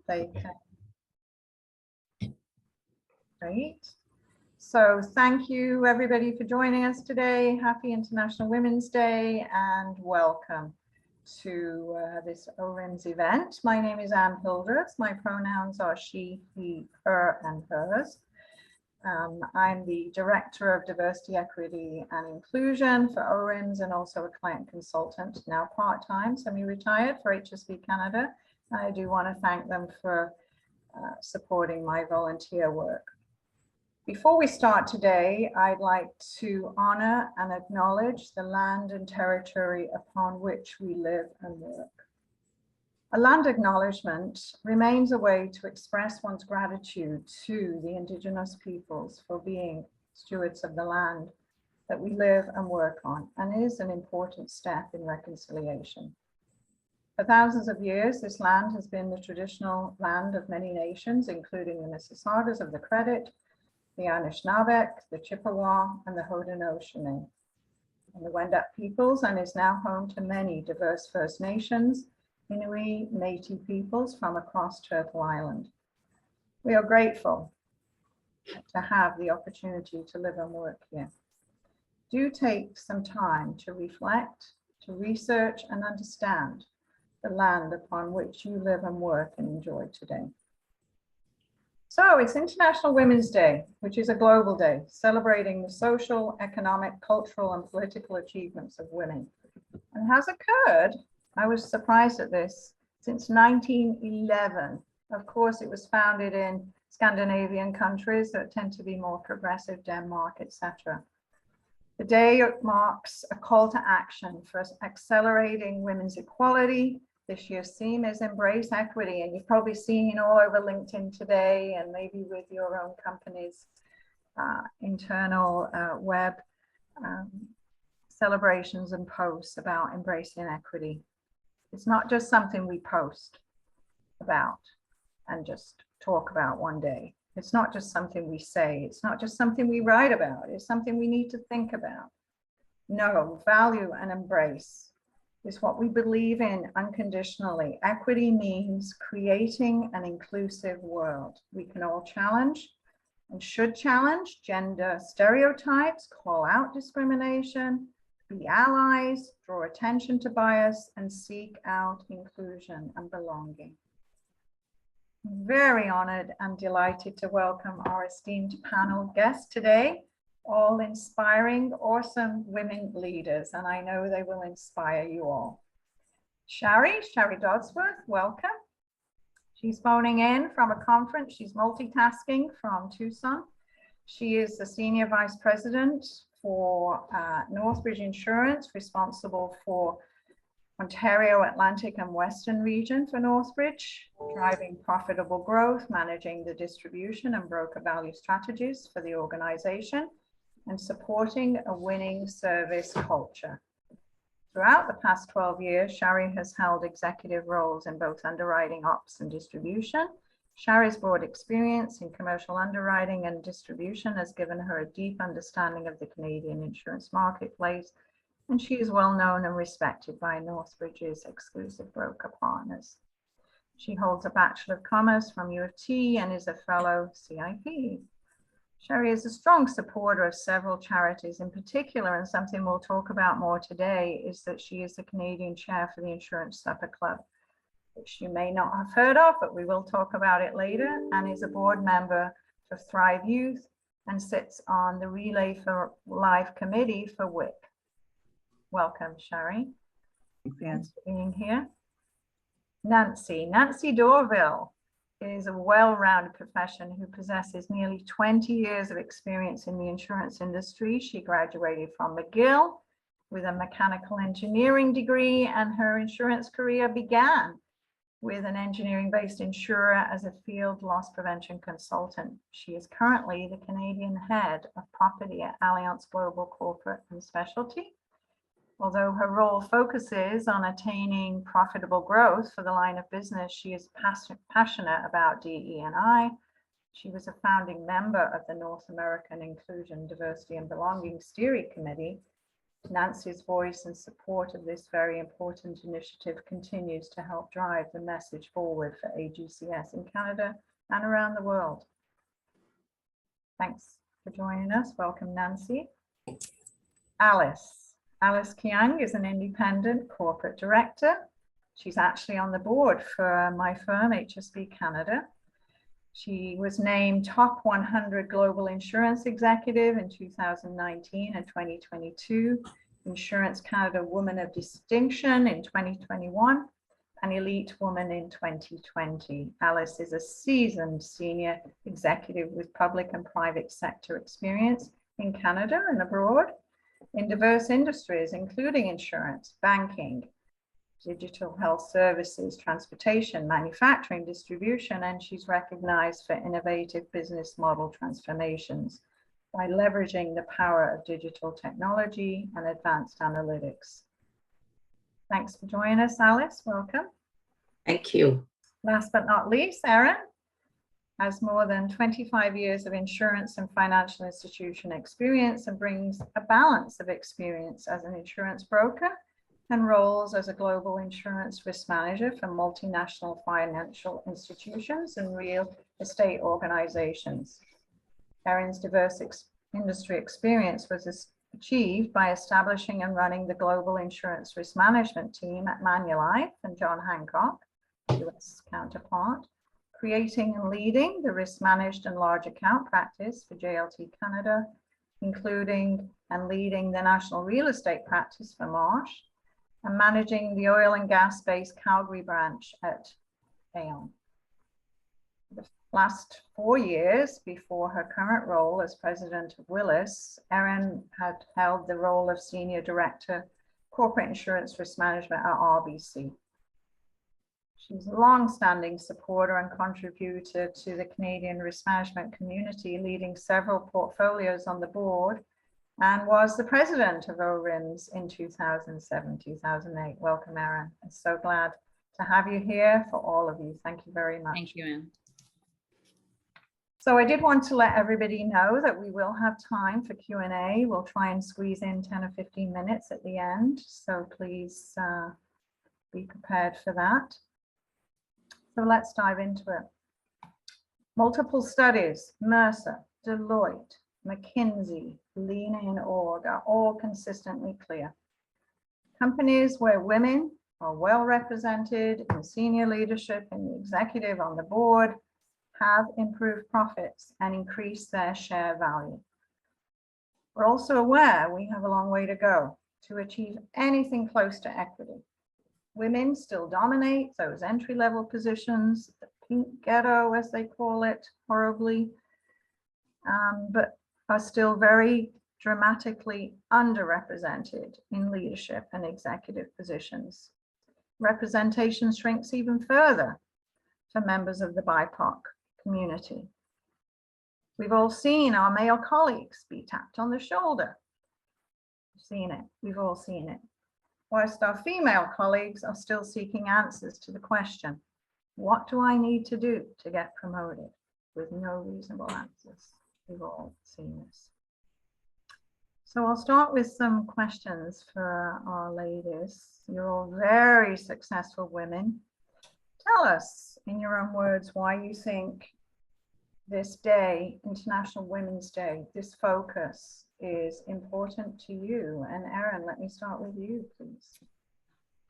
they can. Great. So thank you everybody for joining us today. Happy International Women's Day and welcome to this ORIMS event. My name is Anne Hildreth. My pronouns are she, he, her, and hers. I'm the Director of Diversity, Equity and Inclusion for ORIMS and also a client consultant, now part-time, semi-retired for HSB Canada. And I do want to thank them for supporting my volunteer work. Before we start today, I'd like to honor and acknowledge the land and territory upon which we live and work. A land acknowledgement remains a way to express one's gratitude to the Indigenous peoples for being stewards of the land that we live and work on, and is an important step in reconciliation. For thousands of years, this land has been the traditional land of many nations, including the Mississaugas of the Credit, the Anishinaabe, the Chippewa, and the Haudenosaunee, and the Wendat peoples, and is now home to many diverse First Nations, Inuit, Métis peoples from across Turtle Island. We are grateful to have the opportunity to live and work here. Do take some time to reflect, to research and understand the land upon which you live and work and enjoy today. So it's International Women's Day, which is a global day celebrating the social, economic, cultural, and political achievements of women, and has occurred, I was surprised at this, since 1911. Of course, it was founded in Scandinavian countries that tend to be more progressive, Denmark, etc. The day marks a call to action for accelerating women's equality. This year's theme is Embrace Equity, and you've probably seen all over LinkedIn today and maybe with your own company's internal web celebrations and posts about embracing equity. It's not just something we post about and just talk about one day. It's not just something we say. It's not just something we write about. It's something we need to think about. No, value and embrace is what we believe in unconditionally. Equity means creating an inclusive world. We can all challenge and should challenge gender stereotypes, call out discrimination, be allies, draw attention to bias, and seek out inclusion and belonging. I'm very honored and delighted to welcome our esteemed panel guests today. All inspiring, awesome women leaders, and I know they will inspire you all. Shari Dodsworth, welcome. She's phoning in from a conference. She's multitasking from Tucson. She is the Senior Vice President for Northbridge Insurance, responsible for Ontario, Atlantic, and Western region for Northbridge, driving profitable growth, managing the distribution and broker value strategies for the organization, and supporting a winning service culture. Throughout the past 12 years, Shari has held executive roles in both underwriting, ops, and distribution. Shari's broad experience in commercial underwriting and distribution has given her a deep understanding of the Canadian insurance marketplace, and she is well known and respected by Northbridge's exclusive broker partners. She holds a Bachelor of Commerce from U of T and is a fellow CIP. Shari is a strong supporter of several charities in particular, and something we'll talk about more today is that she is the Canadian chair for the Insurance Supper Club, which you may not have heard of, but we will talk about it later, and is a board member for Thrive Youth and sits on the Relay for Life Committee for WIC. Welcome, Shari. Thanks for being here. Nancy Dorville is a well-rounded professional who possesses nearly 20 years of experience in the insurance industry. She graduated from McGill with a mechanical engineering degree, and her insurance career began with an engineering-based insurer as a field loss prevention consultant. She is currently the Canadian head of property at Allianz Global Corporate and Specialty. Although her role focuses on attaining profitable growth for the line of business, she is passionate about DE&I. She was a founding member of the North American Inclusion, Diversity and Belonging Steering Committee Nancy's voice and support of this very important initiative continues to help drive the message forward for AGCS in Canada and around the world. Thanks for joining us. Welcome, Nancy. Alice Kiang is an independent corporate director. She's actually on the board for my firm, HSB Canada. She was named top 100 global insurance executive in 2019 and 2022, Insurance Canada Woman of Distinction in 2021, and Elite Woman in 2020. Alice is a seasoned senior executive with public and private sector experience in Canada and abroad in diverse industries, including insurance, banking, digital health services, transportation, manufacturing, distribution, and she's recognized for innovative business model transformations by leveraging the power of digital technology and advanced analytics. Thanks for joining us, Alice. Welcome. Thank you. Last but not least, Erin has more than 25 years of insurance and financial institution experience and brings a balance of experience as an insurance broker and roles as a global insurance risk manager for multinational financial institutions and real estate organizations. Erin's diverse industry experience was achieved by establishing and running the global insurance risk management team at Manulife and John Hancock, US counterpart, creating and leading the risk managed and large account practice for JLT Canada, including and leading the national real estate practice for Marsh, and managing the oil and gas-based Calgary branch at Aon. The last 4 years before her current role as president of Willis, Erin had held the role of senior director, corporate insurance risk management at RBC. She's a long-standing supporter and contributor to the Canadian risk management community, leading several portfolios on the board, and was the president of ORIMS in 2007-2008. Welcome, Erin. I'm so glad to have you here for all of you. Thank you very much. Thank you, Anne. So I did want to let everybody know that we will have time for Q&A. We'll try and squeeze in 10 or 15 minutes at the end. So please be prepared for that. So let's dive into it. Multiple studies, Mercer, Deloitte, McKinsey, Lean In Org are all consistently clear. Companies where women are well represented in senior leadership and the executive on the board have improved profits and increased their share value. We're also aware we have a long way to go to achieve anything close to equity. Women still dominate those entry-level positions, the pink ghetto, as they call it, horribly, but are still very dramatically underrepresented in leadership and executive positions. Representation shrinks even further for members of the BIPOC community. We've all seen our male colleagues be tapped on the shoulder. We've seen it, we've all seen it. Whilst our female colleagues are still seeking answers to the question, what do I need to do to get promoted? With no reasonable answers. We've all seen this. So I'll start with some questions for our ladies. You're all very successful women. Tell us, in your own words, why you think this day, International Women's Day, this focus is important to you. And Erin, let me start with you, please.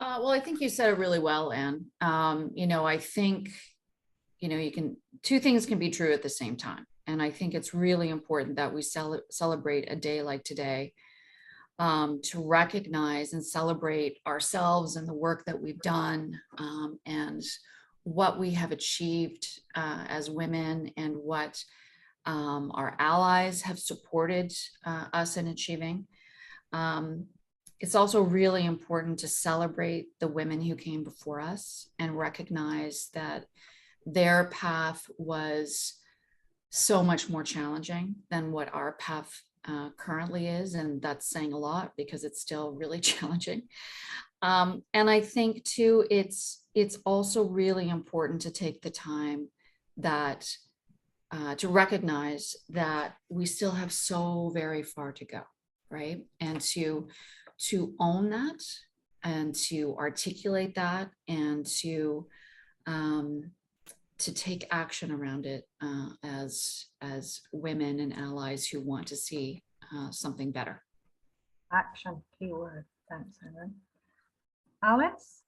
Well, I think you said it really well, Anne. I think, two things can be true at the same time. And I think it's really important that we celebrate a day like today to recognize and celebrate ourselves and the work that we've done and what we have achieved as women and what our allies have supported us in achieving. It's also really important to celebrate the women who came before us and recognize that their path was so much more challenging than what our path currently is. And that's saying a lot because it's still really challenging. And I think too, it's also really important to take the time that to recognize that we still have so very far to go, right? And to to own that and to articulate that and to take action around it as women and allies who want to see something better. Action, keyword. Thanks, Erin. Alice?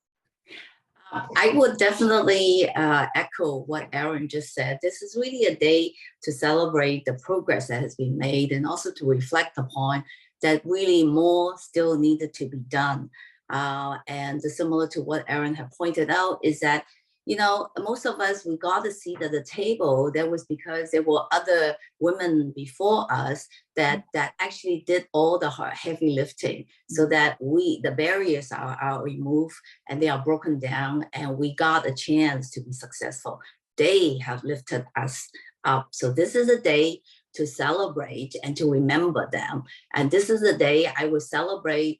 I would definitely echo what Erin just said. This is really a day to celebrate the progress that has been made and also to reflect upon that really more still needed to be done. And similar to what Erin had pointed out is that, you know, most of us, we got a seat at the table. That was because there were other women before us that actually did all the heavy lifting, so that the barriers are removed and they are broken down, and we got a chance to be successful. They have lifted us up. So this is a day to celebrate and to remember them. And this is a day I will celebrate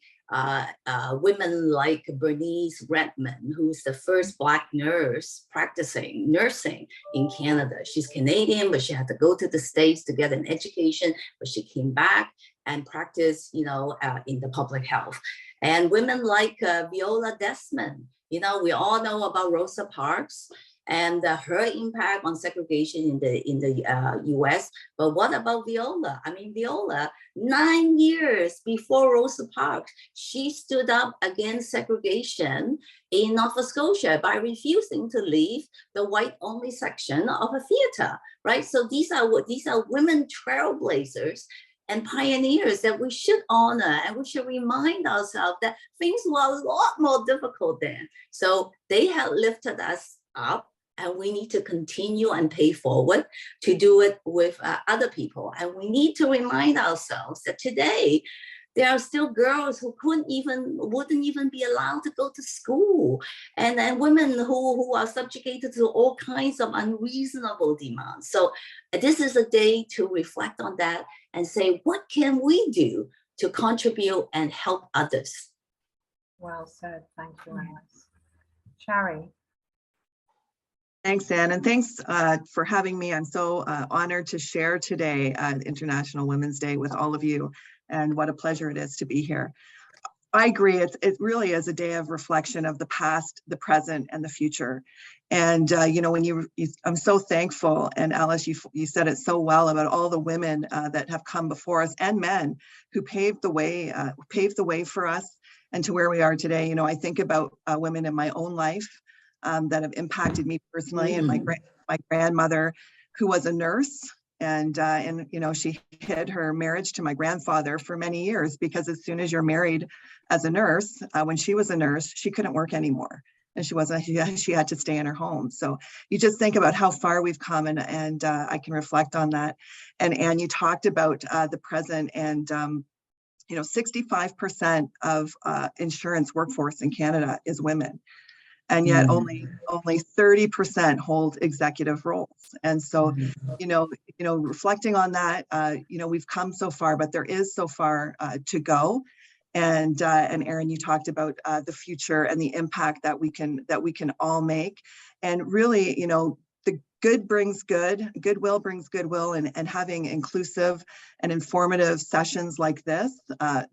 women like Bernice Redmond, who's the first Black nurse practicing nursing in Canada. She's Canadian, but she had to go to the States to get an education, but she came back and practiced, you know, in the public health. And women like Viola Desmond, you know, we all know about Rosa Parks and her impact on segregation in the US. But what about Viola? I mean, Viola, 9 years before Rosa Parks, she stood up against segregation in Nova Scotia by refusing to leave the white-only section of a theater, right? So these are women trailblazers and pioneers that we should honor, and we should remind ourselves that things were a lot more difficult then. So they have lifted us up, and we need to continue and pay forward to do it with other people. And we need to remind ourselves that today, there are still girls who wouldn't even be allowed to go to school. And then women who are subjugated to all kinds of unreasonable demands. So this is a day to reflect on that and say, what can we do to contribute and help others? Well said. Thank you, Alice. Shari? Thanks, Anne, and thanks for having me. I'm so honored to share today International Women's Day with all of you, and what a pleasure it is to be here. I agree, it really is a day of reflection of the past, the present, and the future. And you know, when I'm so thankful, and Alice, you said it so well about all the women that have come before us, and men who paved the way for us and to where we are today. You know, I think about women in my own life that have impacted me personally, and my grandmother, who was a nurse, and you know, she hid her marriage to my grandfather for many years, because as soon as you're married as a nurse, when she was a nurse, she couldn't work anymore, and she had to stay in her home. So you just think about how far we've come, and I can reflect on that. And Anne, you talked about the present, and you know, 65% of insurance workforce in Canada is women. And yet only 30% hold executive roles. And so, you know, reflecting on that, you know, we've come so far, but there is so far to go. And Erin, you talked about the future and the impact that we can all make. And really, you know, the good brings good, goodwill brings goodwill, and having inclusive and informative sessions like this,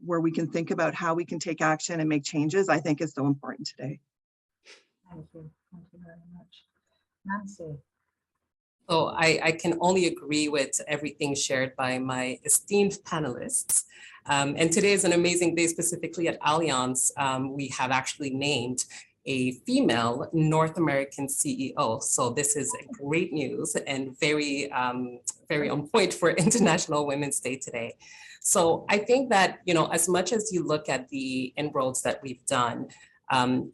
where we can think about how we can take action and make changes, I think is so important today. Thank you. Thank you very much. Nancy? So I can only agree with everything shared by my esteemed panelists. And today is an amazing day. Specifically at Allianz, we have actually named a female North American CEO. So this is great news and very, very on point for International Women's Day today. So I think that, you know, as much as you look at the inroads that we've done,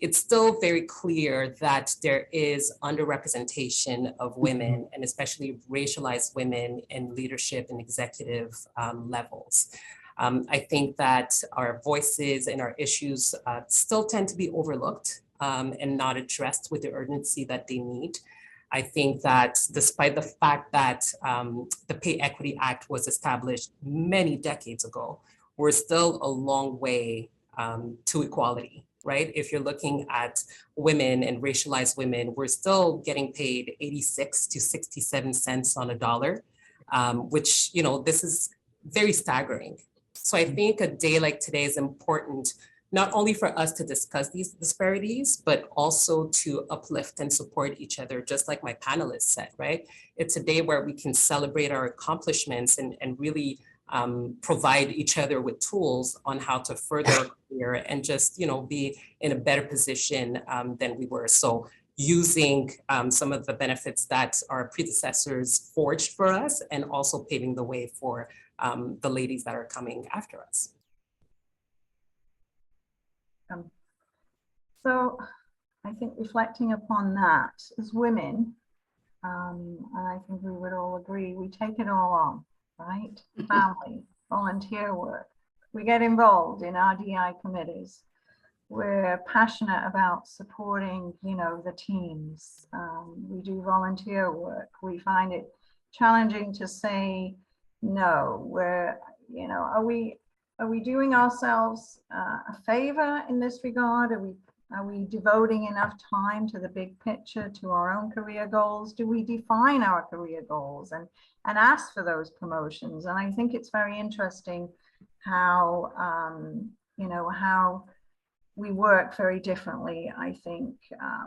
it's still very clear that there is underrepresentation of women, and especially racialized women in leadership and executive levels. I think that our voices and our issues still tend to be overlooked and not addressed with the urgency that they need. I think that despite the fact that the Pay Equity Act was established many decades ago, we're still a long way to equality. Right? If you're looking at women and racialized women, we're still getting paid 86 to 67 cents on a dollar, which, you know, this is very staggering. So I think a day like today is important, not only for us to discuss these disparities, but also to uplift and support each other, just like my panelists said, right? It's a day where we can celebrate our accomplishments and really provide each other with tools on how to further our career and just, be in a better position than we were. So using some of the benefits that our predecessors forged for us and also paving the way for the ladies that are coming after us. So I think reflecting upon that as women, and I think we would all agree, we take it all on, right? Family, volunteer work. We get involved in RDI committees. We're passionate about supporting, the teams. We do volunteer work. We find it challenging to say no. Are we doing ourselves a favor in this regard? Are we devoting enough time to the big picture, to our own career goals? Do we define our career goals and ask for those promotions? And I think it's very interesting how, how we work very differently. I think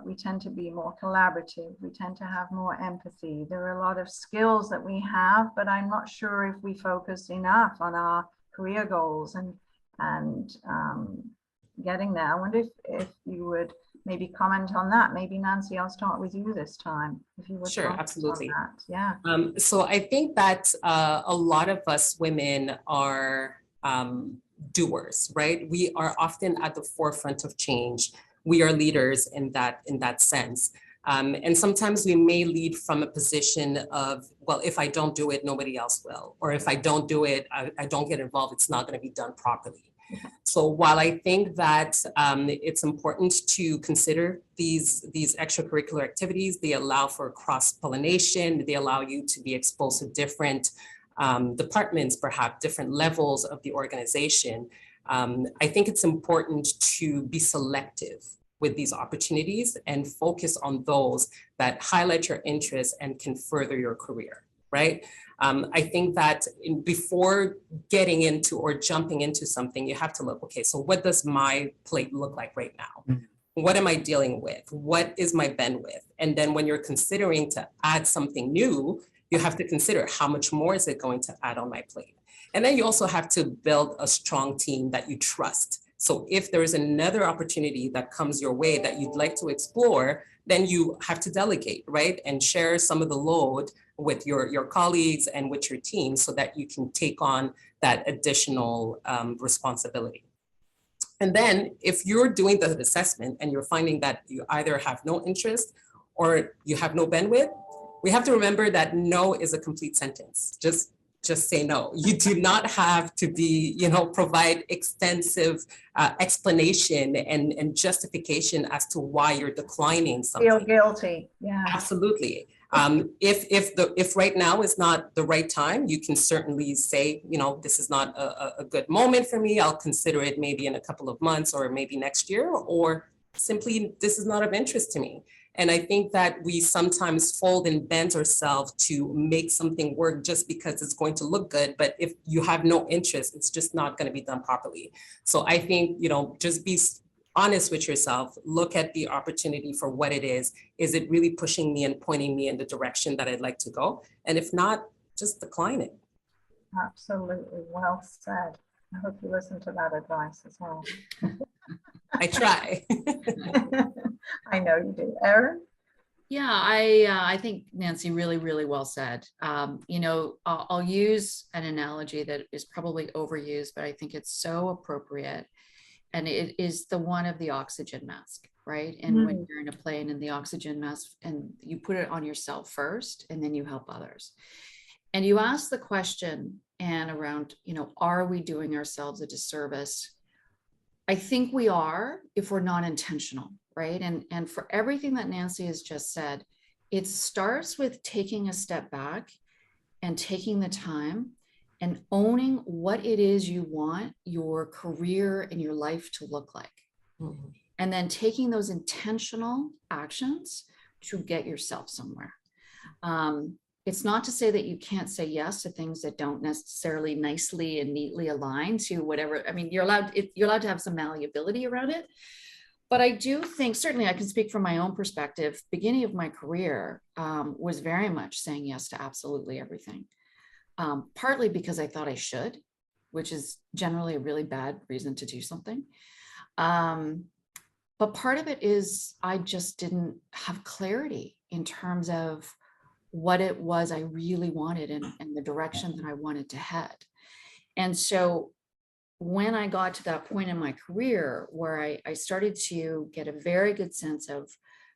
we tend to be more collaborative. We tend to have more empathy. There are a lot of skills that we have, but I'm not sure if we focus enough on our career goals and getting there. I wonder if you would maybe comment on that. Maybe Nancy, I'll start with you this time. If you would. Sure, absolutely. That. Yeah. So I think that a lot of us women are doers, right? We are often at the forefront of change. We are leaders in that sense. And sometimes we may lead from a position of, well, if I don't do it, nobody else will. Or if I don't do it, I don't get involved, it's not going to be done properly. So while I think that it's important to consider these extracurricular activities, they allow for cross-pollination, they allow you to be exposed to different departments, perhaps different levels of the organization. I think it's important to be selective with these opportunities and focus on those that highlight your interests and can further your career, right? I think that before getting into or jumping into something, you have to look, okay, so what does my plate look like right now? Mm-hmm. What am I dealing with? What is my bandwidth? And then when you're considering to add something new, you have to consider how much more is it going to add on my plate? And then you also have to build a strong team that you trust. So if there is another opportunity that comes your way that you'd like to explore, then you have to delegate, right? And share some of the load with your colleagues and with your team so that you can take on that additional responsibility. And then if you're doing the assessment and you're finding that you either have no interest or you have no bandwidth, we have to remember that no is a complete sentence. Just say no. You do not have to be, provide extensive explanation and justification as to why you're declining something. Feel guilty. Yeah. Absolutely. If right now is not the right time, you can certainly say, this is not a good moment for me. I'll consider it maybe in a couple of months or maybe next year, or simply this is not of interest to me. And I think that we sometimes fold and bend ourselves to make something work just because it's going to look good. But if you have no interest, it's just not going to be done properly. So I think, just be honest with yourself, look at the opportunity for what it is. Is it really pushing me and pointing me in the direction that I'd like to go? And if not, just decline it. Absolutely. Well said. I hope you listen to that advice as well. I try. I know you do. Erin? Yeah, I think Nancy really, really well said. I'll use an analogy that is probably overused, but I think it's so appropriate. And it is the one of the oxygen mask, right? And when you're in a plane and the oxygen mask, and you put it on yourself first, and then you help others. And you ask the question, and around, are we doing ourselves a disservice? I think we are if we're not intentional, right? And for everything that Nancy has just said, it starts with taking a step back and taking the time and owning what it is you want your career and your life to look like. Mm-hmm. And then taking those intentional actions to get yourself somewhere. it's not to say that you can't say yes to things that don't necessarily nicely and neatly align to whatever. I mean, you're allowed to have some malleability around it. But I do think, certainly I can speak from my own perspective, beginning of my career was very much saying yes to absolutely everything. Partly because I thought I should, which is generally a really bad reason to do something. But part of it is I just didn't have clarity in terms of what it was I really wanted and the direction that I wanted to head. And so when I got to that point in my career where I started to get a very good sense of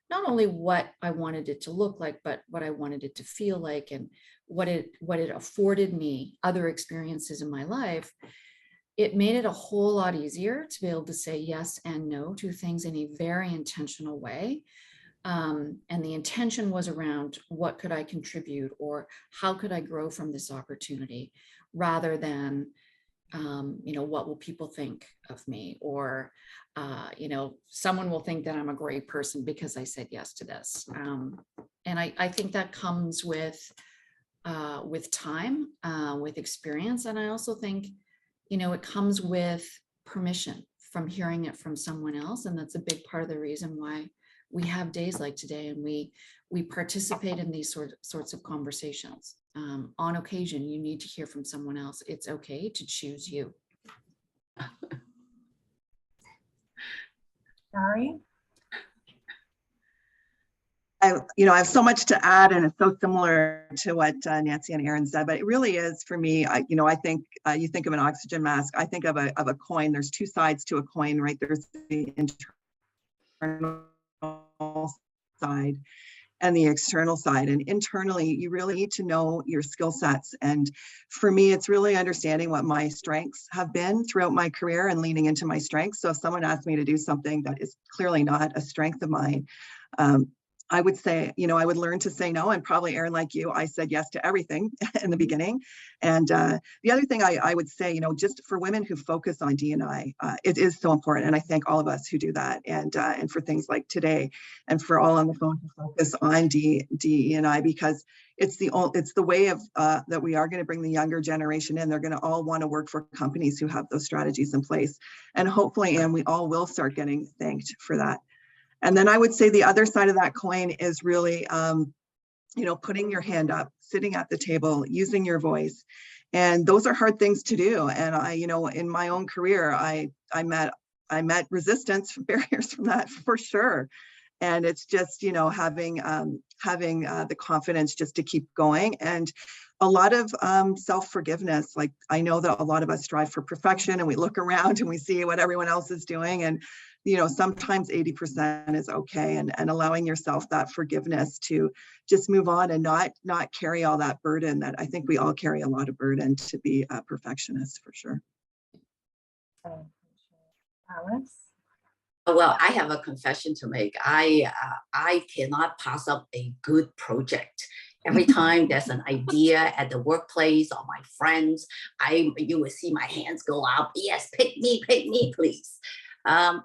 not only what I wanted it to look like, but what I wanted it to feel like, and what it afforded me other experiences in my life, it made it a whole lot easier to be able to say yes and no to things in a very intentional way. And the intention was around what could I contribute, or how could I grow from this opportunity, rather than, what will people think of me, or, someone will think that I'm a great person because I said yes to this. And I think that comes with time, with experience. And I also think, it comes with permission from hearing it from someone else. And that's a big part of the reason why we have days like today, and we participate in these sorts of conversations. On occasion, you need to hear from someone else. It's okay to choose you. Sorry. I have so much to add, and it's so similar to what Nancy and Erin said, but it really is for me. I think you think of an oxygen mask. I think of a coin. There's two sides to a coin, right? There's the internal side and the external side. And internally, you really need to know your skill sets. And for me, it's really understanding what my strengths have been throughout my career and leaning into my strengths. So if someone asked me to do something that is clearly not a strength of mine, I would say, I would learn to say no. And probably, Erin, like you, I said yes to everything in the beginning. And the other thing I would say, just for women who focus on D&I, it is so important. And I thank all of us who do that. And for things like today, and for all on the phone who focus on D&I, because it's the way of that we are going to bring the younger generation in. They're going to all want to work for companies who have those strategies in place. And hopefully, and we all will start getting thanked for that. And then I would say the other side of that coin is really, putting your hand up, sitting at the table, using your voice. And those are hard things to do. And I, in my own career, I met resistance, barriers from that for sure. And it's just, having the confidence just to keep going, and a lot of self-forgiveness. Like, I know that a lot of us strive for perfection, and we look around and we see what everyone else is doing. And, sometimes 80% is okay, and allowing yourself that forgiveness to just move on and not carry all that burden that I think we all carry a lot of burden to be a perfectionist for sure. Alice? Well, I have a confession to make. I cannot pass up a good project. Every time there's an idea at the workplace or my friends, you will see my hands go up. Yes, pick me, please. I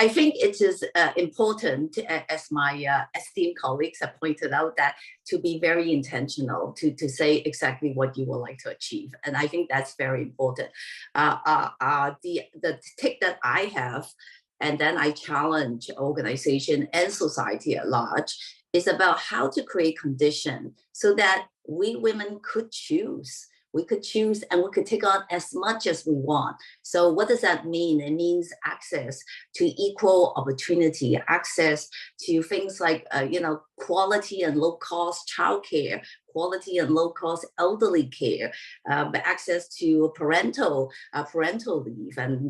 think it is important, as my esteemed colleagues have pointed out, that to be very intentional, to say exactly what you would like to achieve. And I think that's very important. The take that I have, and then I challenge organization and society at large, is about how to create conditions so that we women could choose. We could choose, and we could take on as much as we want. So what does that mean? It means access to equal opportunity, access to things like, quality and low cost childcare, quality and low cost elderly care, access to parental leave, and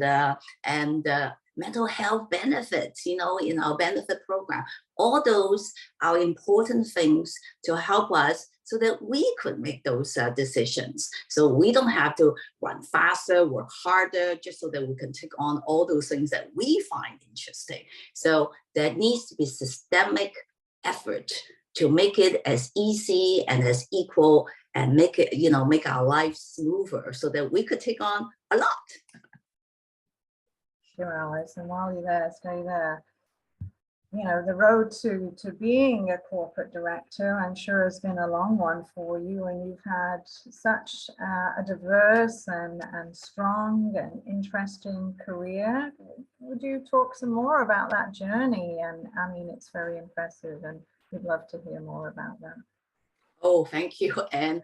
mental health benefits, in our benefit program. All those are important things to help us so that we could make those decisions. So we don't have to run faster, work harder, just so that we can take on all those things that we find interesting. So there needs to be systemic effort to make it as easy and as equal, and make it, make our lives smoother so that we could take on a lot. Sure, Alice, and while you're there, stay there. you know, the road to being a corporate director, I'm sure has been a long one for you, and you've had such a diverse and strong and interesting career. Would you talk some more about that journey? And I mean, it's very impressive, and we'd love to hear more about that. Oh, thank you. And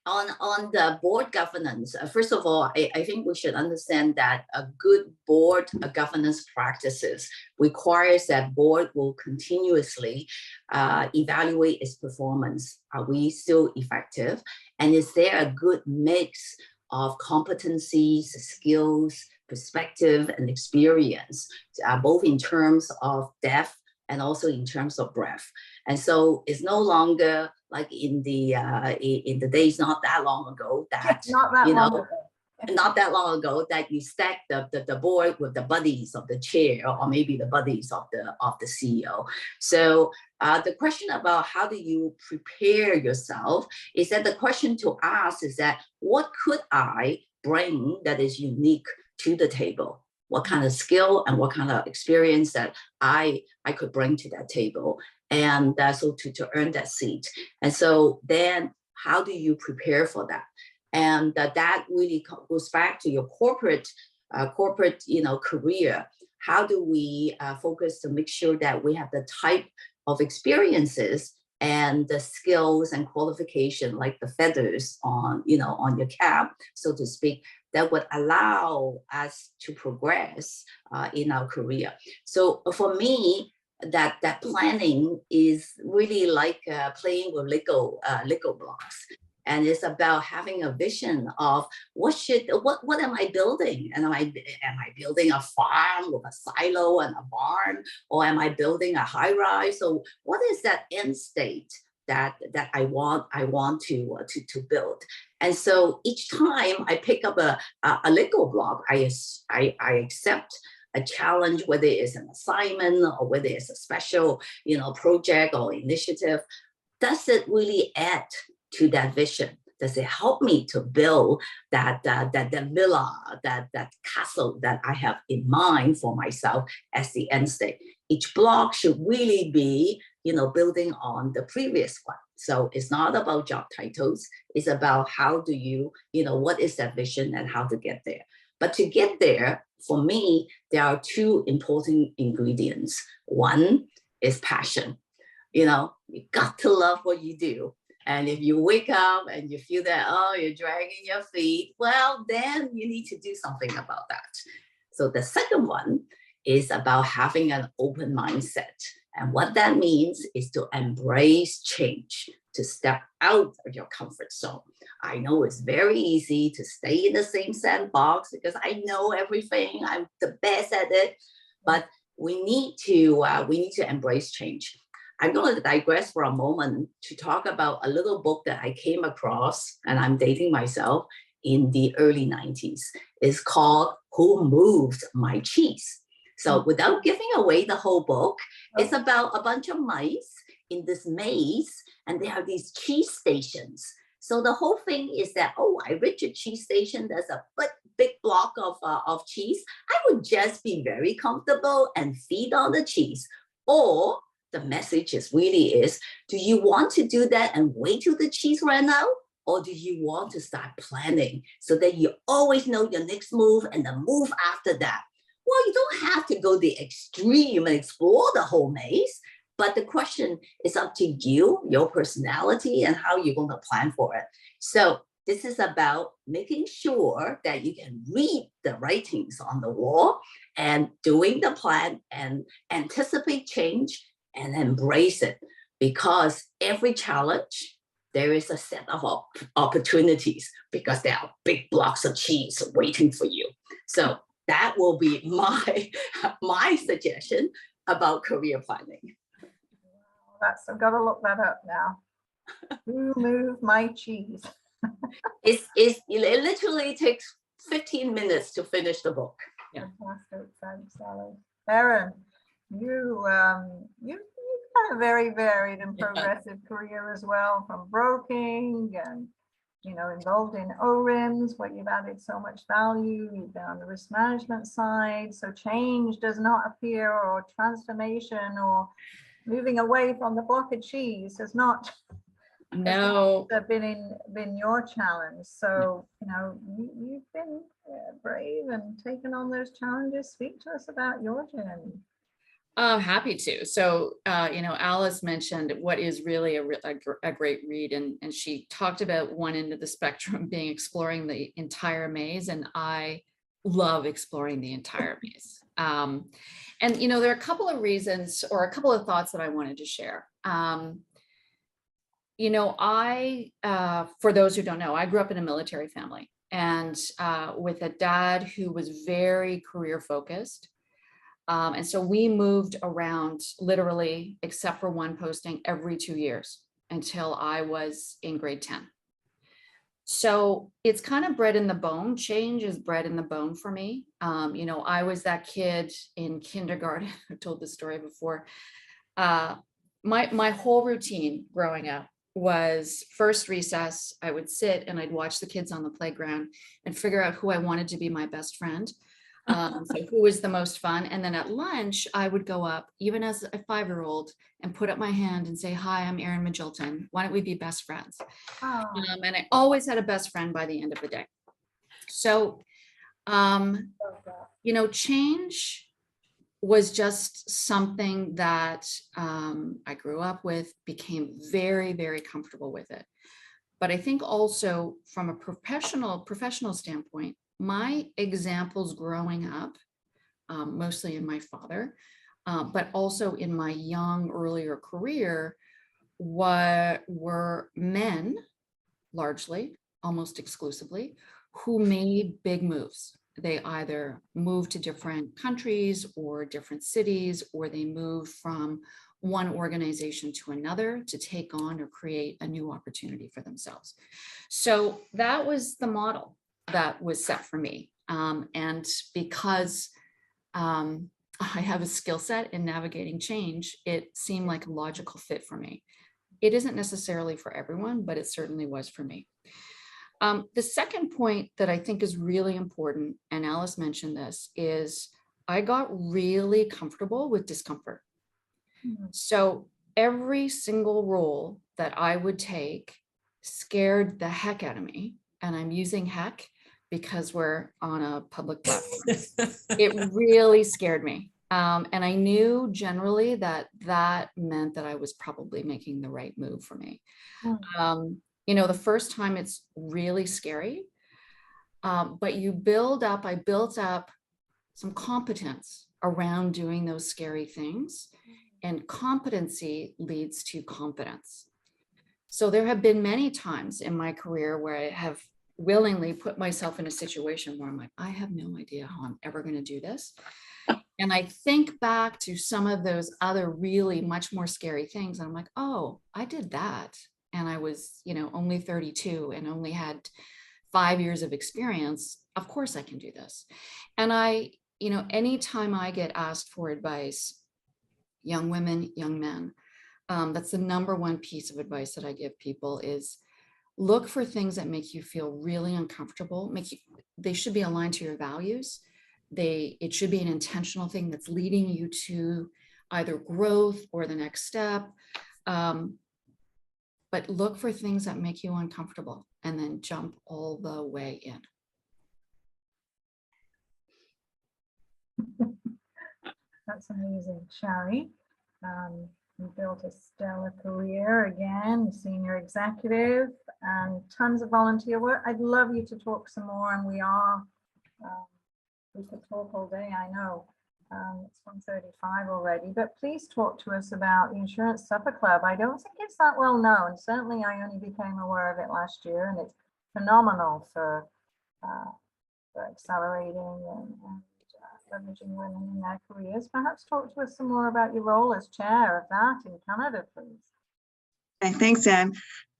on the board governance, first of all, I think we should understand that a good board governance practices requires that board will continuously evaluate its performance. Are we still effective? And is there a good mix of competencies, skills, perspective, and experience, both in terms of depth and also in terms of breadth? And so it's no longer like in the days not that long ago that Not that you long know ago. not that long ago that you stack the board with the buddies of the chair or maybe the buddies of the CEO. So the question about how do you prepare yourself is that the question to ask is that what could I bring that is unique to the table? What kind of skill and what kind of experience that I could bring to that table, and so to earn that seat. And so then how do you prepare for that? And that really goes back to your corporate career. How do we focus to make sure that we have the type of experiences and the skills and qualification, like the feathers on your cap, so to speak, that would allow us to progress in our career. So for me, that planning is really like playing with Lego blocks. And it's about having a vision of what am I building? And am I building a farm with a silo and a barn, or am I building a high rise? So what is that end state that I want to build? And so each time I pick up a Lego block, I accept a challenge, whether it's an assignment or whether it's a special project or initiative. Does it really add to that vision? Does it help me to build that villa, that castle that I have in mind for myself as the end state? Each block should really be, building on the previous one. So it's not about job titles. It's about how do you, what is that vision and how to get there. But to get there, for me, there are two important ingredients. One is passion. You got to love what you do. And if you wake up and you feel that, you're dragging your feet, well, then you need to do something about that. So the second one is about having an open mindset. And what that means is to embrace change, to step out of your comfort zone. I know it's very easy to stay in the same sandbox because I know everything, I'm the best at it, but we need to embrace change. I'm going to digress for a moment to talk about a little book that I came across, and I'm dating myself, in the early 90s. It's called Who Moved My Cheese? So without giving away the whole book, it's about a bunch of mice in this maze, and there are these cheese stations. So the whole thing is that, I reach a cheese station, there's a big block of cheese. I would just be very comfortable and feed on the cheese. Or the message is, do you want to do that and wait till the cheese ran out? Or do you want to start planning so that you always know your next move and the move after that? Well, you don't have to go the extreme and explore the whole maze, but the question is up to you, your personality, and how you're going to plan for it. So this is about making sure that you can read the writings on the wall and doing the plan and anticipate change and embrace it, because every challenge, there is a set of opportunities, because there are big blocks of cheese waiting for you. So that will be my suggestion about career planning. I've got to look that up now. Who moved my cheese? It literally takes 15 minutes to finish the book. Yeah. Fantastic. Thanks, Sally. Erin, you've had a very varied and progressive career as well, from broking and involved in ORIMS, where you've added so much value. You've been on the risk management side. So change does not appear, or transformation, or moving away from the block of cheese has not No, been your challenge. So, you've been brave and taken on those challenges. Speak to us about your journey. happy to. So, Alice mentioned what is really a great read, and she talked about one end of the spectrum being exploring the entire maze, and I love exploring the entire maze. And there are a couple of reasons, or a couple of thoughts that I wanted to share. For those who don't know, I grew up in a military family, and with a dad who was very career focused. And so we moved around literally, except for one posting, every 2 years until I was in grade 10. So it's kind of bred in the bone. Change is bred in the bone for me. I was that kid in kindergarten. I've told this story before. My whole routine growing up was first recess, I would sit and I'd watch the kids on the playground and figure out who I wanted to be my best friend. So who was the most fun? And then at lunch, I would go up, even as a 5-year-old, and put up my hand and say, "Hi, I'm Erin Magilton. Why don't we be best friends?" Oh, And I always had a best friend by the end of the day. So, love that. change was just something that I grew up with, became very, very comfortable with it. But I think also from a professional standpoint, my examples growing up, mostly in my father, but also in my young, earlier career, were men, largely, almost exclusively, who made big moves. They either moved to different countries or different cities, or they moved from one organization to another to take on or create a new opportunity for themselves. So that was the model that was set for me. And because I have a skill set in navigating change, it seemed like a logical fit for me. It isn't necessarily for everyone, but it certainly was for me. The second point that I think is really important, and Alice mentioned this, is I got really comfortable with discomfort. So every single role that I would take scared the heck out of me. And I'm using heck because we're on a public platform. It really scared me. And I knew generally that meant that I was probably making the right move for me. The first time it's really scary, but I built up some competence around doing those scary things, and competency leads to confidence. So there have been many times in my career where I have willingly put myself in a situation where I'm like, I have no idea how I'm ever going to do this. And I think back to some of those other really much more scary things. And I'm like, oh, I did that. And I was, only 32 and only had 5 years of experience. Of course I can do this. And anytime I get asked for advice, young women, young men, that's the number one piece of advice that I give people is look for things that make you feel really uncomfortable. They should be aligned to your values. It should be an intentional thing that's leading you to either growth or the next step. But look for things that make you uncomfortable and then jump all the way in. That's amazing, Shari. You built a stellar career again, senior executive, and tons of volunteer work. I'd love you to talk some more, and we could talk all day, I know. It's 1:35 already, but please talk to us about the Insurance Supper Club. I don't think it's that well known. Certainly, I only became aware of it last year, and it's phenomenal for accelerating and leveraging women in their careers. Perhaps talk to us some more about your role as chair of that in Canada, please. Okay, thanks, Anne.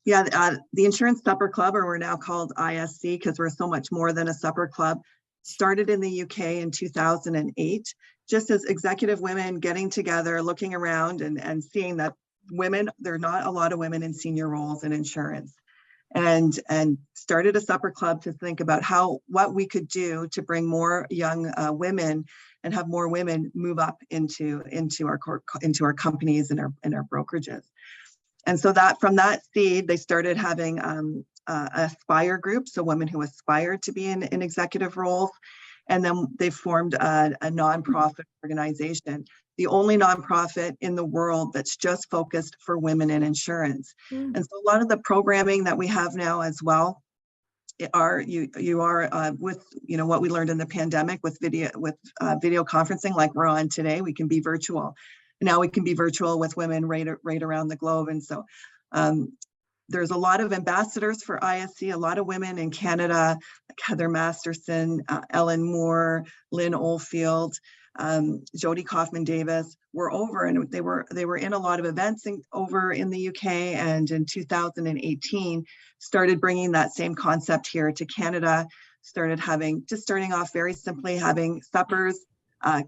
Yeah, the Insurance Supper Club, or we're now called ISC because we're so much more than a supper club, started in the UK in 2008, just as executive women getting together, looking around and seeing that women, there are not a lot of women in senior roles in insurance. and started a supper club to think about what we could do to bring more young women and have more women move up into our companies and our brokerages. And so that from that seed, they started having aspire group, so women who aspire to be in executive roles. And then they formed a nonprofit organization, the only nonprofit in the world that's just focused for women in insurance. And so a lot of the programming that we have now as well with what we learned in the pandemic with video conferencing like we're on today. We can be virtual. Now we can be virtual with women right around the globe. And so there's a lot of ambassadors for ISC, a lot of women in Canada, like Heather Masterson, Ellen Moore, Lynn Oldfield, Jodie Kaufman-Davis were over, and they were in a lot of events over in the UK, and in 2018 started bringing that same concept here to Canada, starting off very simply having suppers,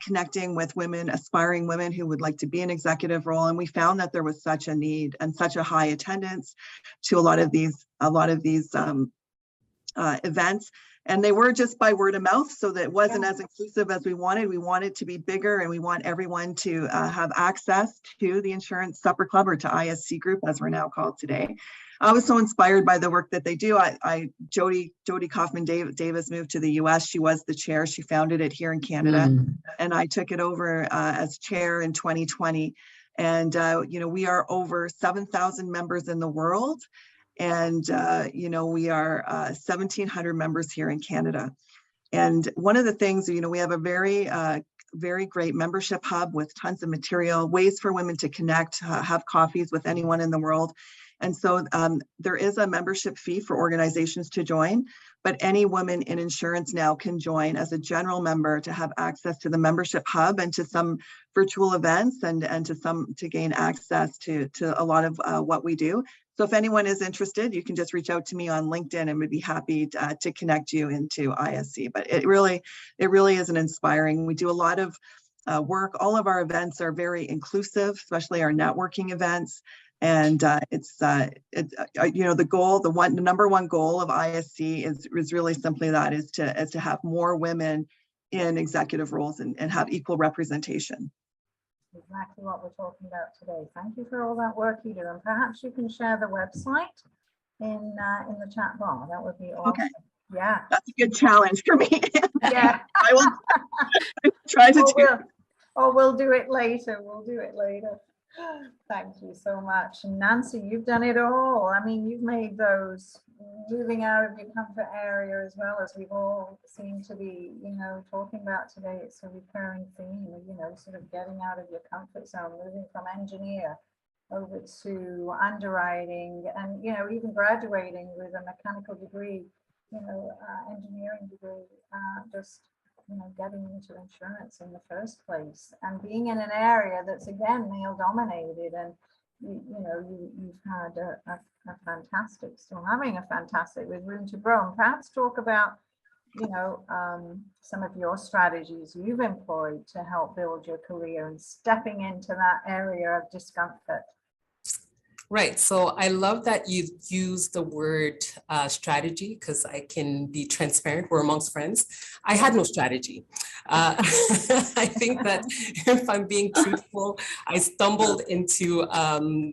connecting with women, aspiring women who would like to be an executive role. And we found that there was such a need and such a high attendance to a lot of these events. And they were just by word of mouth, so that it wasn't as inclusive as we wanted. We want it to be bigger, and we want everyone to have access to the Insurance Supper Club, or to ISC Group, as we're now called today. I was so inspired by the work that they do. Jodie Kaufman-Davis moved to the US. She was the chair. She founded it here in Canada. And I took it over as chair in 2020. And, we are over 7,000 members in the world. And, we are 1,700 members here in Canada. And one of the things, we have a very great membership hub with tons of material, ways for women to connect, have coffees with anyone in the world. And so there is a membership fee for organizations to join, but any woman in insurance now can join as a general member to have access to the membership hub and to some virtual events and to gain access to a lot of what we do. So if anyone is interested, you can just reach out to me on LinkedIn, and we'd be happy to connect you into ISC. But it really is an inspiring. We do a lot of work. All of our events are very inclusive, especially our networking events. And the number one goal of ISC is really simply that, is to have more women in executive roles and have equal representation. Exactly what we're talking about today. Thank you for all that work you do, and perhaps you can share the website in the chat bar. That would be awesome. Okay. Yeah, that's a good challenge for me. Yeah, I will try to do. We'll do it later. Thank you so much. And Nancy, you've done it all. I mean, you've made those moving out of your comfort area, as well as we've all seemed to be, talking about today. It's a recurring theme, sort of getting out of your comfort zone, moving from engineer over to underwriting, and, even graduating with a mechanical degree, engineering degree, getting into insurance in the first place, and being in an area that's, again, male dominated. And you've had a fantastic, still having a fantastic, with room to grow. And perhaps talk about some of your strategies you've employed to help build your career and stepping into that area of discomfort. Right. So I love that you use the word strategy, because I can be transparent. We're amongst friends. I had no strategy. I think that, if I'm being truthful, I stumbled into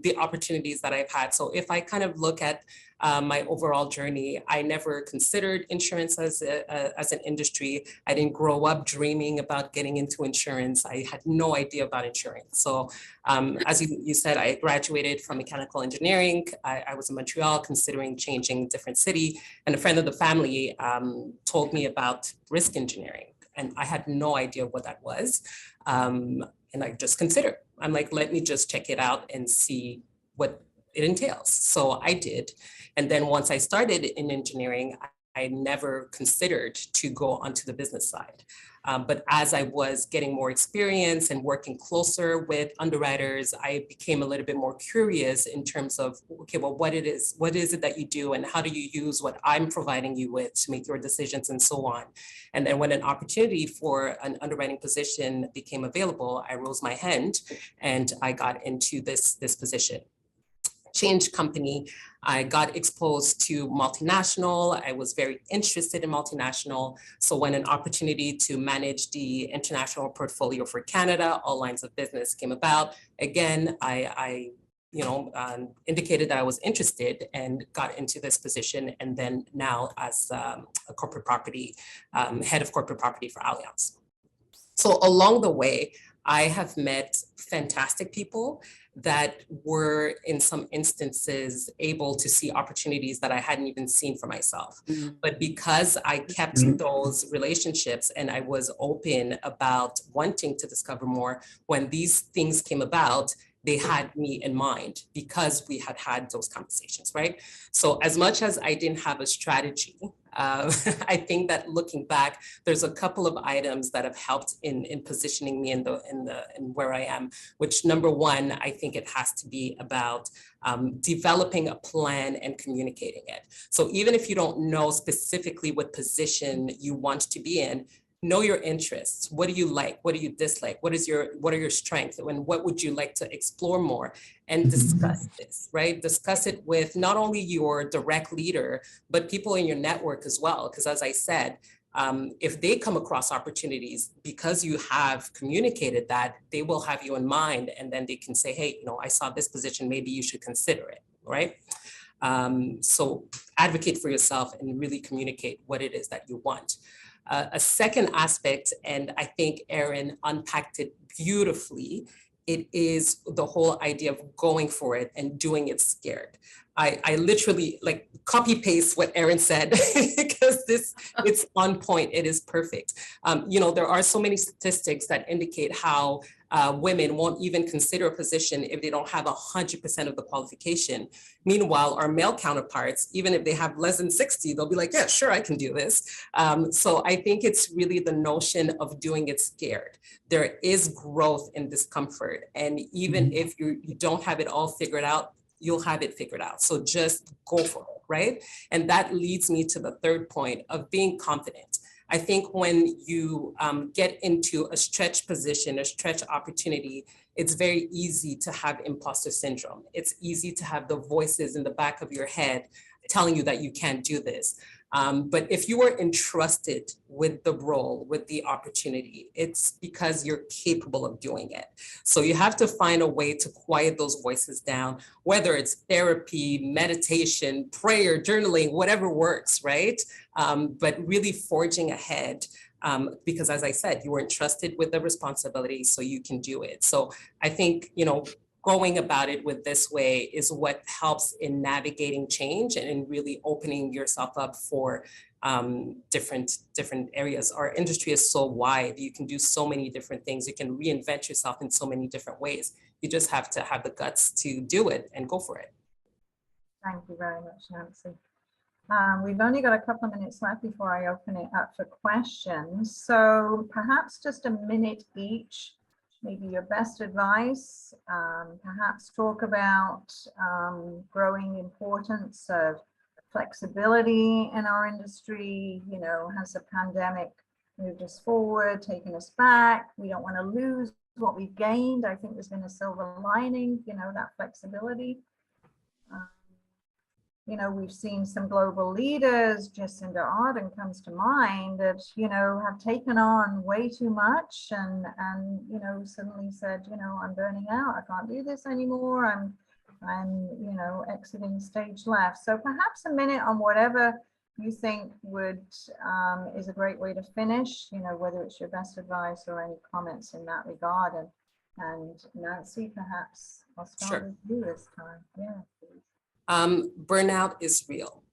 the opportunities that I've had. So if I kind of look at my overall journey, I never considered insurance as an industry. I didn't grow up dreaming about getting into insurance. I had no idea about insurance. So as you said, I graduated from mechanical engineering. I was in Montreal considering changing different city. And a friend of the family told me about risk engineering. And I had no idea what that was. And I just considered. I'm like, let me just check it out and see what it entails. So I did. And then once I started in engineering, I never considered to go onto the business side. But as I was getting more experience and working closer with underwriters, I became a little bit more curious in terms of, okay, well, what is it that you do, and how do you use what I'm providing you with to make your decisions, and so on. And then when an opportunity for an underwriting position became available, I rose my hand and I got into this position. changed company. I got exposed to multinational. I was very interested in multinational. So when an opportunity to manage the international portfolio for Canada, all lines of business came about, again, I indicated that I was interested and got into this position. And then now as a corporate property, head of corporate property for Allianz. So along the way, I have met fantastic people that were in some instances able to see opportunities that I hadn't even seen for myself. But because I kept those relationships and I was open about wanting to discover more, when these things came about, they had me in mind because we had had those conversations, right? So as much as I didn't have a strategy, I think that looking back, there's a couple of items that have helped in positioning me in where I am. Which number one, I think it has to be about developing a plan and communicating it. So even if you don't know specifically what position you want to be in, know your interests. What do you like? What do you dislike? What are your strengths? And what would you like to explore more? And discuss this, right? Discuss it with not only your direct leader, but people in your network as well. Because as I said, if they come across opportunities, because you have communicated that, they will have you in mind, and then they can say, hey, I saw this position, maybe you should consider it, right? So advocate for yourself and really communicate what it is that you want. A second aspect, and I think Erin unpacked it beautifully, it is the whole idea of going for it and doing it scared. I literally like copy paste what Erin said because it's on point. It is perfect. There are so many statistics that indicate how women won't even consider a position if they don't have 100% of the qualification. Meanwhile, our male counterparts, even if they have less than 60, they'll be like, yeah, sure, I can do this. So I think it's really the notion of doing it scared. There is growth in discomfort. And even if you don't have it all figured out, you'll have it figured out. So just go for it, right? And that leads me to the third point of being confident. I think when you get into a stretch position, a stretch opportunity, it's very easy to have imposter syndrome. It's easy to have the voices in the back of your head telling you that you can't do this. But if you are entrusted with the role, with the opportunity, it's because you're capable of doing it. So you have to find a way to quiet those voices down, whether it's therapy, meditation, prayer, journaling, whatever works, right? But really forging ahead, because as I said, you were entrusted with the responsibility, so you can do it. So I think, going about it with this way is what helps in navigating change and in really opening yourself up for different areas. Our industry is so wide. You can do so many different things. You can reinvent yourself in so many different ways. You just have to have the guts to do it and go for it. Thank you very much, Nancy. We've only got a couple of minutes left before I open it up for questions. So perhaps just a minute each. Maybe your best advice, perhaps talk about growing importance of flexibility in our industry. Has the pandemic moved us forward, taken us back? We don't want to lose what we've gained. I think there's been a silver lining, that flexibility. We've seen some global leaders, Jacinda Ardern comes to mind, that, have taken on way too much and suddenly said, I'm burning out. I can't do this anymore. I'm exiting stage left. So perhaps a minute on whatever you think is a great way to finish, whether it's your best advice or any comments in that regard. And Nancy, perhaps I'll start with you this time. Yeah, please. Burnout is real,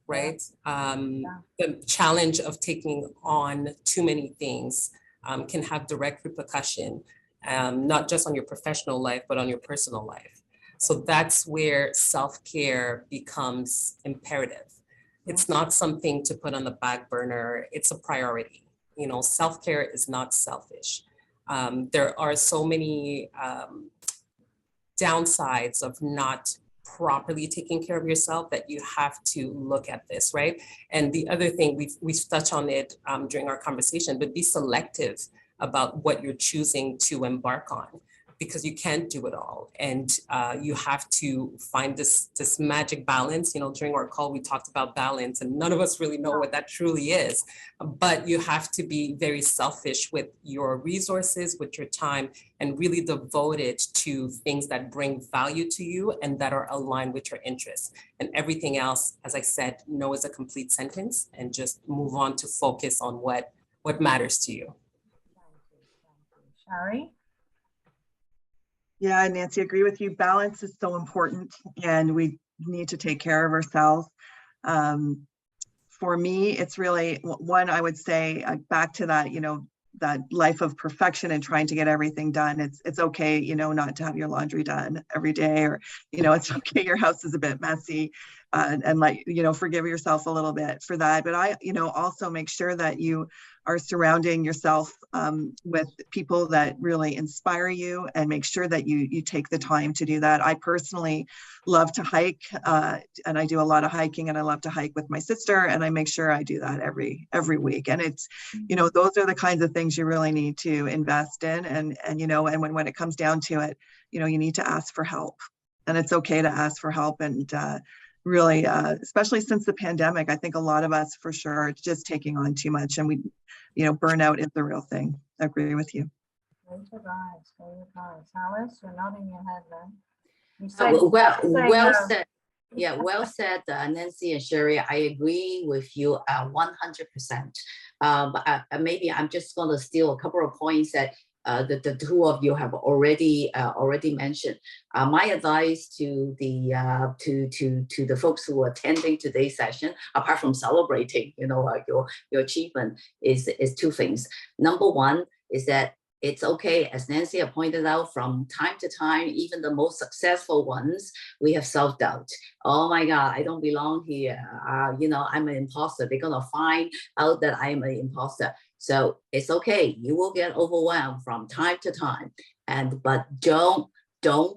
right? The challenge of taking on too many things can have direct repercussion, not just on your professional life, but on your personal life. So that's where self-care becomes imperative. It's not something to put on the back burner. It's a priority. Self-care is not selfish. There are so many downsides of not properly taking care of yourself that you have to look at this, right? And the other thing, we've touched on it during our conversation, but be selective about what you're choosing to embark on. because you can't do it all. And you have to find this magic balance. You know, during our call, we talked about balance, and none of us really know what that truly is. But you have to be very selfish with your resources, with your time, and really devote it to things that bring value to you and that are aligned with your interests. And everything else, as I said, no is a complete sentence, and just move on to focus on what matters to you. Shari? Yeah, Nancy, agree with you. Balance is so important, and we need to take care of ourselves. For me, it's really one, I would say, back to that, you know, that life of perfection and trying to get everything done. It's okay, you know, not to have your laundry done every day, or, you know, it's okay, your house is a bit messy, and like, you know, forgive yourself a little bit for that. But I, you know, also make sure that you are surrounding yourself with people that really inspire you, and make sure that you take the time to do that. I personally love to hike, and I do a lot of hiking, and I love to hike with my sister, and I make sure I do that every week. And it's, you know, those are the kinds of things you really need to invest in. And you know, and when it comes down to it, you know, you need to ask for help, and it's okay to ask for help. And really, especially since the pandemic, I think a lot of us for sure, it's just taking on too much, and we, you know, burnout is the real thing. I agree with you. Great advice, great advice. Alice, you're nodding your head then. You Well no. said. Yeah, well said, Nancy and Sherry. I agree with you 100%. But maybe I'm just going to steal a couple of points that the two of you have already mentioned. My advice to the folks who are attending today's session, apart from celebrating, you know, your achievement, is two things. Number one is that it's okay, as Nancy had pointed out, from time to time, even the most successful ones, we have self-doubt. Oh my God, I don't belong here. You know, I'm an imposter. They're gonna find out that I'm an imposter. So it's okay. You will get overwhelmed from time to time, but don't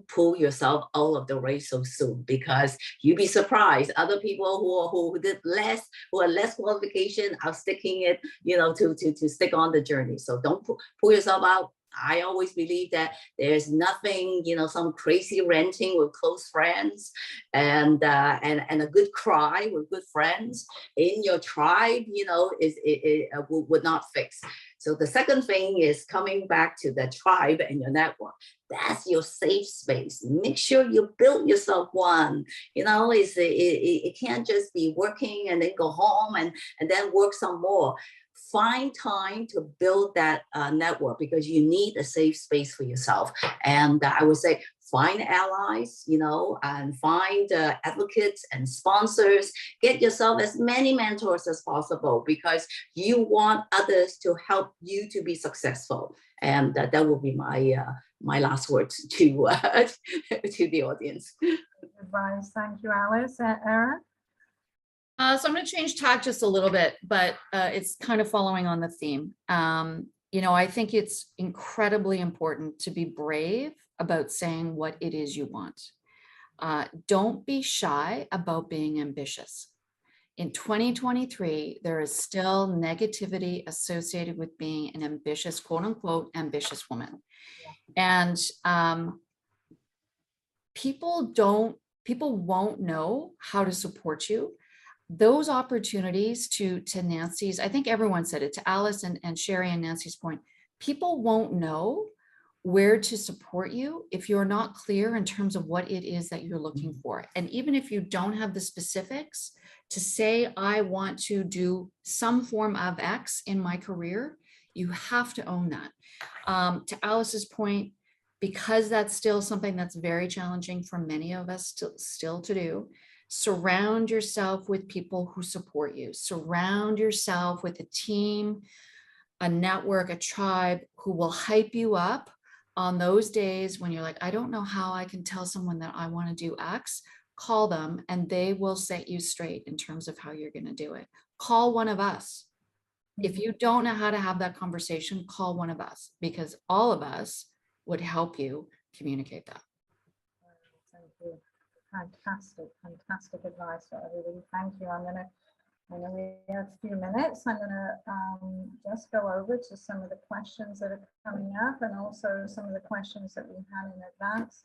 pull yourself out of the race so soon, because you'd be surprised. Other people who did less, who had less qualification, are sticking it, you know, to stick on the journey. So don't pull yourself out. I always believe that there's nothing, you know, some crazy ranting with close friends and a good cry with good friends in your tribe, you know, would not fix. So the second thing is coming back to the tribe and your network. That's your safe space. Make sure you build yourself one. You know, it can't just be working and then go home and then work some more. Find time to build that network, because you need a safe space for yourself. And I would say find allies, you know, and find advocates and sponsors. Get yourself as many mentors as possible, because you want others to help you to be successful. And that will be my last words to the audience. Advice. Thank you, Alice. Erin? So I'm going to change tack just a little bit, but it's kind of following on the theme. You know, I think it's incredibly important to be brave about saying what it is you want. Don't be shy about being ambitious. In 2023, there is still negativity associated with being an ambitious, quote unquote, ambitious woman. And people won't know how to support you. Those opportunities, to Nancy's, I think everyone said it, to Alice and Sherry and Nancy's point, people won't know where to support you if you're not clear in terms of what it is that you're looking for. And even if you don't have the specifics, to say, I want to do some form of X in my career, you have to own that. To Alice's point, because that's still something that's very challenging for many of us still to do, surround yourself with people who support you. Surround yourself with a team, a network, a tribe who will hype you up on those days when you're like, I don't know how I can tell someone that I want to do X. Call them and they will set you straight in terms of how you're going to do it. Call one of us. If you don't know how to have that conversation, call one of us, because all of us would help you communicate that. Thank you. Fantastic advice for everybody. Thank you. I'm going to I know we have a few minutes. I'm gonna just go over to some of the questions that are coming up and also some of the questions that we had in advance.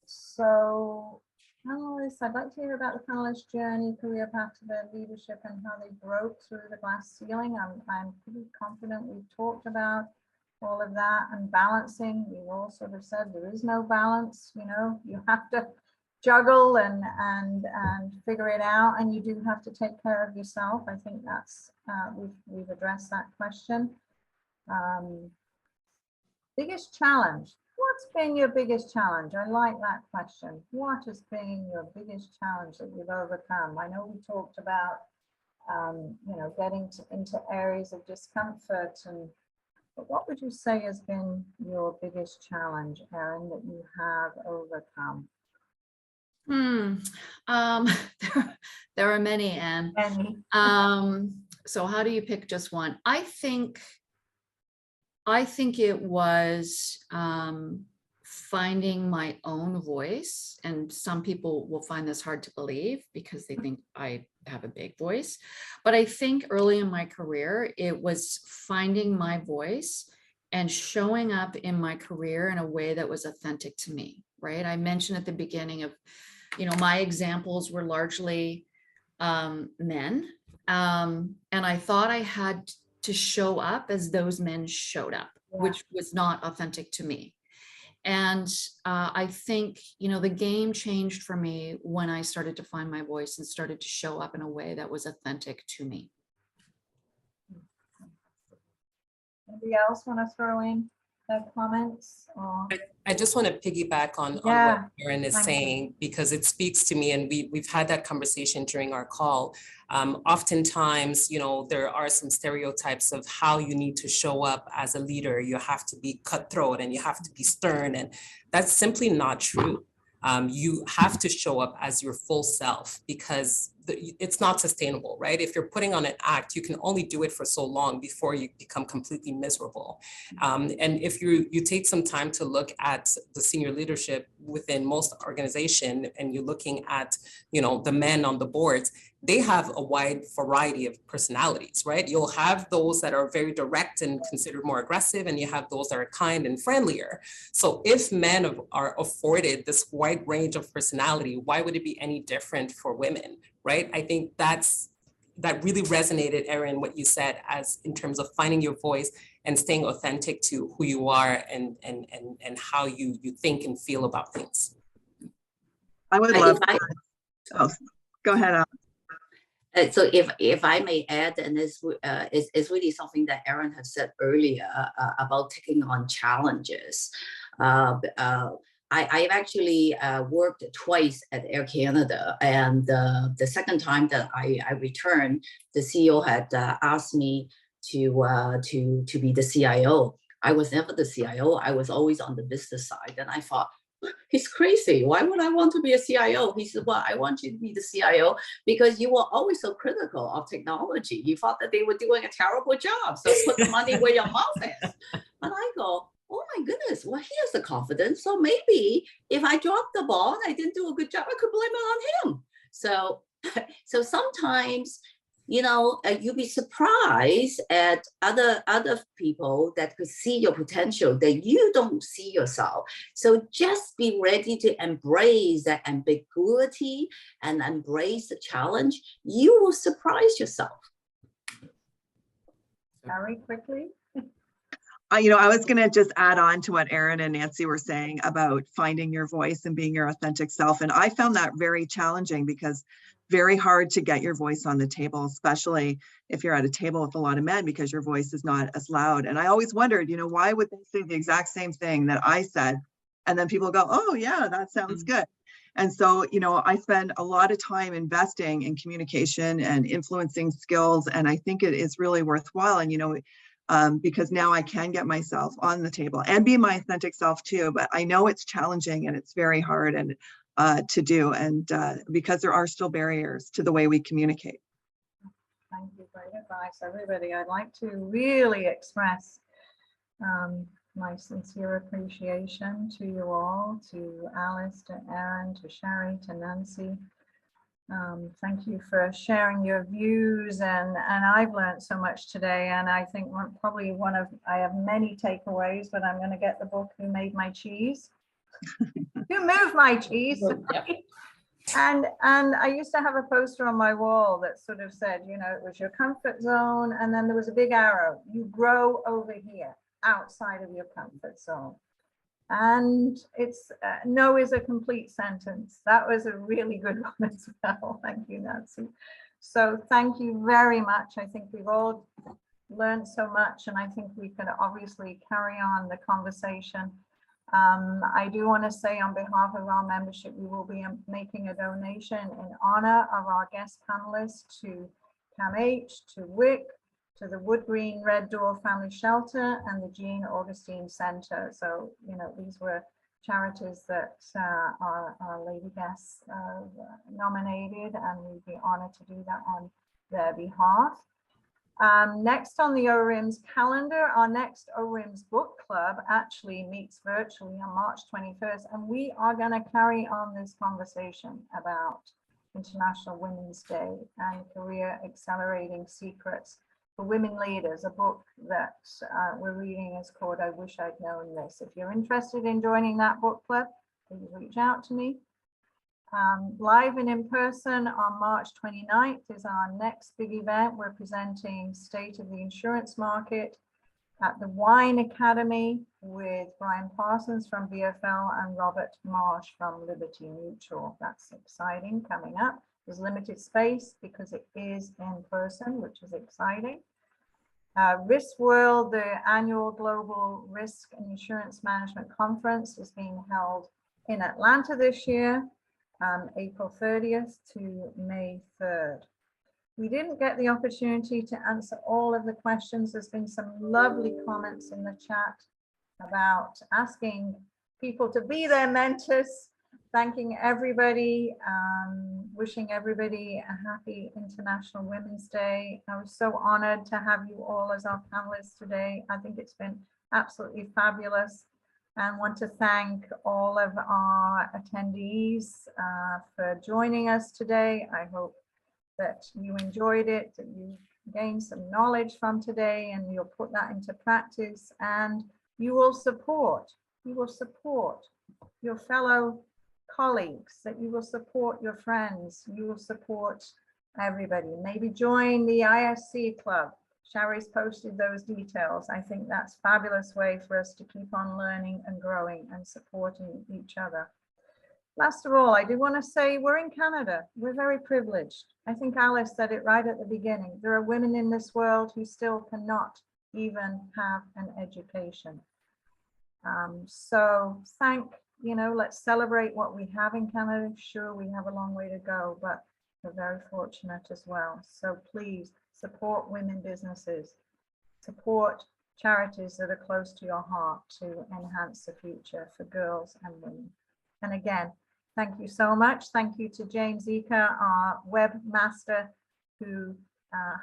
So, panelists, I'd like to hear about the panelists' journey, career path to their leadership and how they broke through the glass ceiling. I'm pretty confident we've talked about all of that and balancing. We've all sort of said there is no balance, you know, you have to juggle and figure it out, and you do have to take care of yourself. I think that's we've addressed that question. Biggest challenge. What's been your biggest challenge? I like that question. What has been your biggest challenge that you've overcome? I know we talked about you know, getting into areas of discomfort, but what would you say has been your biggest challenge, Erin, that you have overcome? There are many, Anne. Any? So how do you pick just one? I think it was finding my own voice, and some people will find this hard to believe because they think I have a big voice. But I think early in my career, it was finding my voice and showing up in my career in a way that was authentic to me, right? I mentioned at the beginning of, you know, my examples were largely men. And I thought I had to show up as those men showed up, which was not authentic to me. And I think, you know, the game changed for me when I started to find my voice and started to show up in a way that was authentic to me. Anybody else want to throw in their comments? Or... I just want to piggyback on Yeah, what Erin is thank you. saying, because it speaks to me, and we've had that conversation during our call. Oftentimes, you know, there are some stereotypes of how you need to show up as a leader. You have to be cutthroat and you have to be stern, and that's simply not true. You have to show up as your full self, because it's not sustainable, right? If you're putting on an act, you can only do it for so long before you become completely miserable. And if you take some time to look at the senior leadership within most organization, and you're looking at, you know, the men on the boards, they have a wide variety of personalities, right? You'll have those that are very direct and considered more aggressive, and you have those that are kind and friendlier. So if men are afforded this wide range of personality, why would it be any different for women, right? I think that really resonated, Erin, what you said, as in terms of finding your voice and staying authentic to who you are and how you think and feel about things. I would love to. Oh, go ahead, Al. So if I may add, and it's really something that Erin has said earlier about taking on challenges. I've actually worked twice at Air Canada, and the second time that I returned, the CEO had asked me to be the CIO. I was never the CIO. I was always on the business side, and I thought, he's crazy. Why would I want to be a CIO? He said, well, I want you to be the CIO because you were always so critical of technology. You thought that they were doing a terrible job. So put the money where your mouth is. And I go, oh my goodness, well, he has the confidence. So maybe if I dropped the ball and I didn't do a good job, I could blame it on him. So sometimes, you know, you'll be surprised at other people that could see your potential that you don't see yourself. So just be ready to embrace that ambiguity and embrace the challenge. You will surprise yourself. Very quickly. You know, I was going to just add on to what Erin and Nancy were saying about finding your voice and being your authentic self. And I found that very challenging because very hard to get your voice on the table, especially if you're at a table with a lot of men, because your voice is not as loud. And I always wondered, you know, why would they say the exact same thing that I said? And then people go, oh yeah, that sounds good. And so, you know, I spend a lot of time investing in communication and influencing skills. And I think it is really worthwhile. And, you know, because now I can get myself on the table and be my authentic self too. But I know it's challenging and it's very hard and to do, and because there are still barriers to the way we communicate. Thank you. Great advice, everybody. I'd like to really express my sincere appreciation to you all, to Alice, to Erin, to Sherry, to Nancy, Thank you for sharing your views, and I've learned so much today. And I think I have many takeaways, but I'm going to get the book Who Made My Cheese? Who Moved My Cheese? Yep. And I used to have a poster on my wall that sort of said, you know, it was your comfort zone, and then there was a big arrow. You grow over here, outside of your comfort zone. And it's no is a complete sentence. That was a really good one as well. Thank you, Nancy. So thank you very much. I think we've all learned so much, and I think we can obviously carry on the conversation. I do want to say on behalf of our membership, we will be making a donation in honor of our guest panelists to CAMH, to WIC, to the Wood Green Red Door Family Shelter and the Jean Augustine Center. So, you know, these were charities that our lady guests nominated, and we'd be honored to do that on their behalf. Next on the ORIMS calendar, our next ORIMS book club actually meets virtually on March 21st, and we are going to carry on this conversation about International Women's Day and Career Accelerating Secrets for Women Leaders. A book that we're reading is called I Wish I'd Known This. If you're interested in joining that book club, please reach out to me. Live and in person on March 29th is our next big event. We're presenting State of the Insurance Market at the Wine Academy with Brian Parsons from VFL and Robert Marsh from Liberty Mutual. That's exciting, coming up. There's limited space because it is in person, which is exciting. Risk World, the annual Global Risk and Insurance Management Conference, is being held in Atlanta this year. April 30th to May 3rd. We didn't get the opportunity to answer all of the questions. There's been some lovely comments in the chat about asking people to be their mentors, thanking everybody, wishing everybody a happy International Women's Day. I was so honored to have you all as our panelists today. I think it's been absolutely fabulous. And want to thank all of our attendees for joining us today. I hope that you enjoyed it, that you gained some knowledge from today, and you'll put that into practice, and you will support your fellow colleagues, that you will support your friends, you will support everybody. Maybe join the ISC club. Shari's posted those details. I think that's a fabulous way for us to keep on learning and growing and supporting each other. Last of all, I do want to say we're in Canada. We're very privileged. I think Alice said it right at the beginning. There are women in this world who still cannot even have an education. So let's celebrate what we have in Canada. Sure, we have a long way to go, but we're very fortunate as well. So please, support women businesses, support charities that are close to your heart to enhance the future for girls and women. And again, thank you so much. Thank you to Jane Zika, our webmaster, who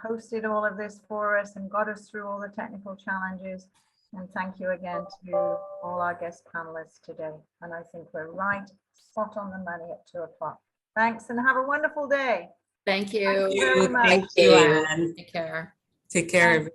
hosted all of this for us and got us through all the technical challenges. And thank you again to all our guest panelists today. And I think we're right spot on the money at 2 o'clock. Thanks, and have a wonderful day. Thank you. Thank you very much. Thank you, Anne. Take care. Take care.